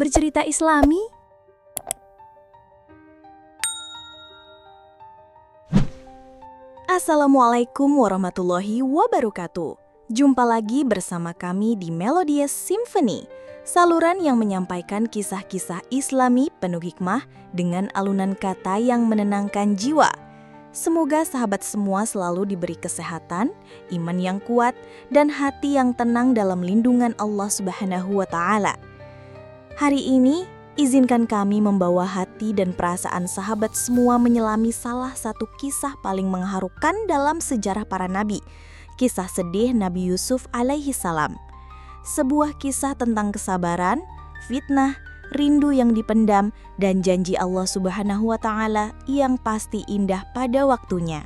bercerita Islami? Assalamualaikum warahmatullahi wabarakatuh. Jumpa lagi bersama kami di Melodious Symphony, saluran yang menyampaikan kisah-kisah Islami penuh hikmah dengan alunan kata yang menenangkan jiwa. Semoga sahabat semua selalu diberi kesehatan, iman yang kuat, dan hati yang tenang dalam lindungan Allah Subhanahu wa Ta'ala. Hari ini, izinkan kami membawa hati dan perasaan sahabat semua menyelami salah satu kisah paling mengharukan dalam sejarah para nabi, kisah sedih Nabi Yusuf alaihi salam. Sebuah kisah tentang kesabaran, fitnah, rindu yang dipendam, dan janji Allah Subhanahu wa Ta'ala yang pasti indah pada waktunya.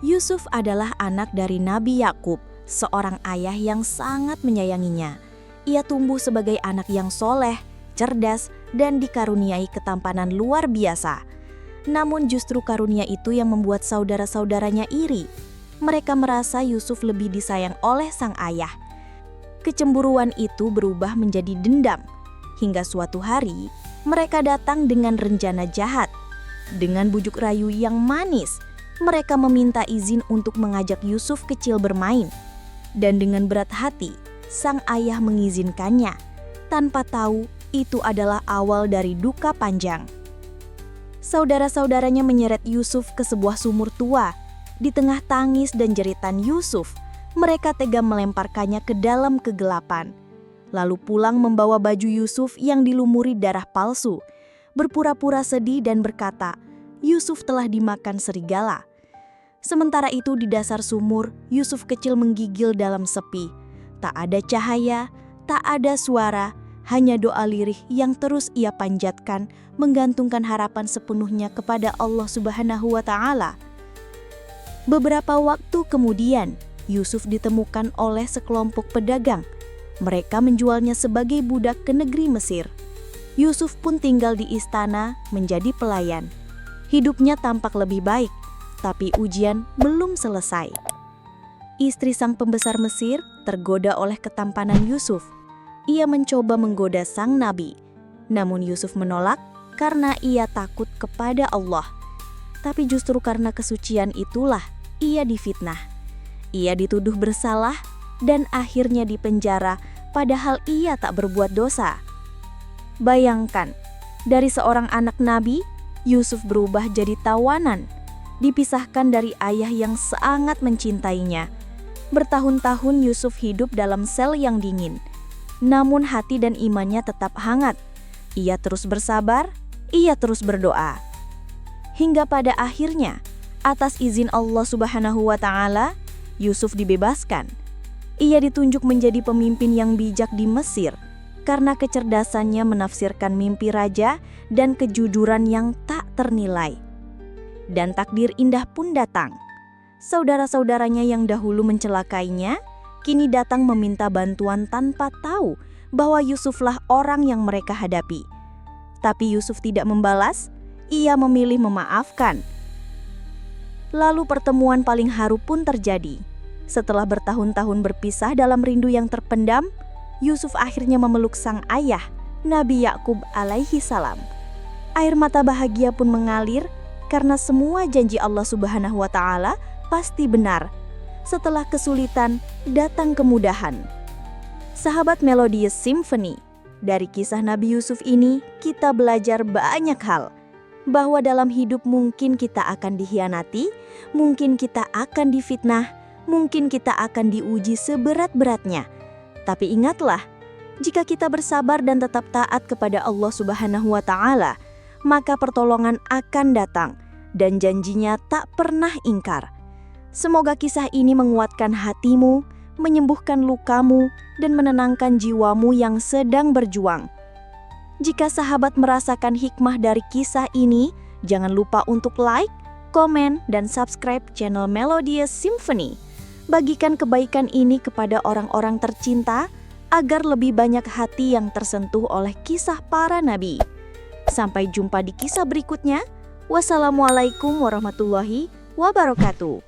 Yusuf adalah anak dari Nabi Yakub, seorang ayah yang sangat menyayanginya. Ia tumbuh sebagai anak yang soleh, cerdas, dan dikaruniai ketampanan luar biasa. Namun justru karunia itu yang membuat saudara-saudaranya iri. Mereka merasa Yusuf lebih disayang oleh sang ayah. Kecemburuan itu berubah menjadi dendam. Hingga suatu hari, mereka datang dengan rencana jahat. Dengan bujuk rayu yang manis, mereka meminta izin untuk mengajak Yusuf kecil bermain. Dan dengan berat hati, sang ayah mengizinkannya, tanpa tahu itu adalah awal dari duka panjang. Saudara-saudaranya menyeret Yusuf ke sebuah sumur tua. Di tengah tangis dan jeritan Yusuf, mereka tega melemparkannya ke dalam kegelapan. Lalu pulang membawa baju Yusuf yang dilumuri darah palsu, berpura-pura sedih dan berkata, Yusuf telah dimakan serigala. Sementara itu di dasar sumur, Yusuf kecil menggigil dalam sepi. Tak ada cahaya, tak ada suara, hanya doa lirih yang terus ia panjatkan, menggantungkan harapan sepenuhnya kepada Allah Subhanahu wa Ta'ala. Beberapa waktu kemudian, Yusuf ditemukan oleh sekelompok pedagang. Mereka menjualnya sebagai budak ke negeri Mesir. Yusuf pun tinggal di istana menjadi pelayan. Hidupnya tampak lebih baik, tapi ujian belum selesai. Istri sang pembesar Mesir tergoda oleh ketampanan Yusuf. Ia mencoba menggoda sang nabi. Namun Yusuf menolak karena ia takut kepada Allah. Tapi justru karena kesucian itulah ia difitnah. Ia dituduh bersalah dan akhirnya dipenjara padahal ia tak berbuat dosa. Bayangkan, dari seorang anak nabi, Yusuf berubah jadi tawanan, dipisahkan dari ayah yang sangat mencintainya. Bertahun-tahun Yusuf hidup dalam sel yang dingin, namun hati dan imannya tetap hangat. Ia terus bersabar, ia terus berdoa. Hingga pada akhirnya, atas izin Allah Subhanahu wa Ta'ala, Yusuf dibebaskan. Ia ditunjuk menjadi pemimpin yang bijak di Mesir karena kecerdasannya menafsirkan mimpi raja dan kejujuran yang tak ternilai. Dan takdir indah pun datang. Saudara-saudaranya yang dahulu mencelakainya, kini datang meminta bantuan tanpa tahu bahwa Yusuflah orang yang mereka hadapi. Tapi Yusuf tidak membalas, ia memilih memaafkan. Lalu pertemuan paling haru pun terjadi. Setelah bertahun-tahun berpisah dalam rindu yang terpendam, Yusuf akhirnya memeluk sang ayah, Nabi Yakub alaihi salam. Air mata bahagia pun mengalir karena semua janji Allah Subhanahu wa Ta'ala pasti benar. Setelah kesulitan, datang kemudahan. Sahabat Melodious Symphony, dari kisah Nabi Yusuf ini kita belajar banyak hal. Bahwa dalam hidup mungkin kita akan dikhianati, mungkin kita akan difitnah, mungkin kita akan diuji seberat-beratnya. Tapi ingatlah, jika kita bersabar dan tetap taat kepada Allah Subhanahu wa Ta'ala, maka pertolongan akan datang dan janjinya tak pernah ingkar. Semoga kisah ini menguatkan hatimu, menyembuhkan lukamu, dan menenangkan jiwamu yang sedang berjuang. Jika sahabat merasakan hikmah dari kisah ini, jangan lupa untuk like, komen, dan subscribe channel Melodious Symphony. Bagikan kebaikan ini kepada orang-orang tercinta agar lebih banyak hati yang tersentuh oleh kisah para nabi. Sampai jumpa di kisah berikutnya. Wassalamualaikum warahmatullahi wabarakatuh.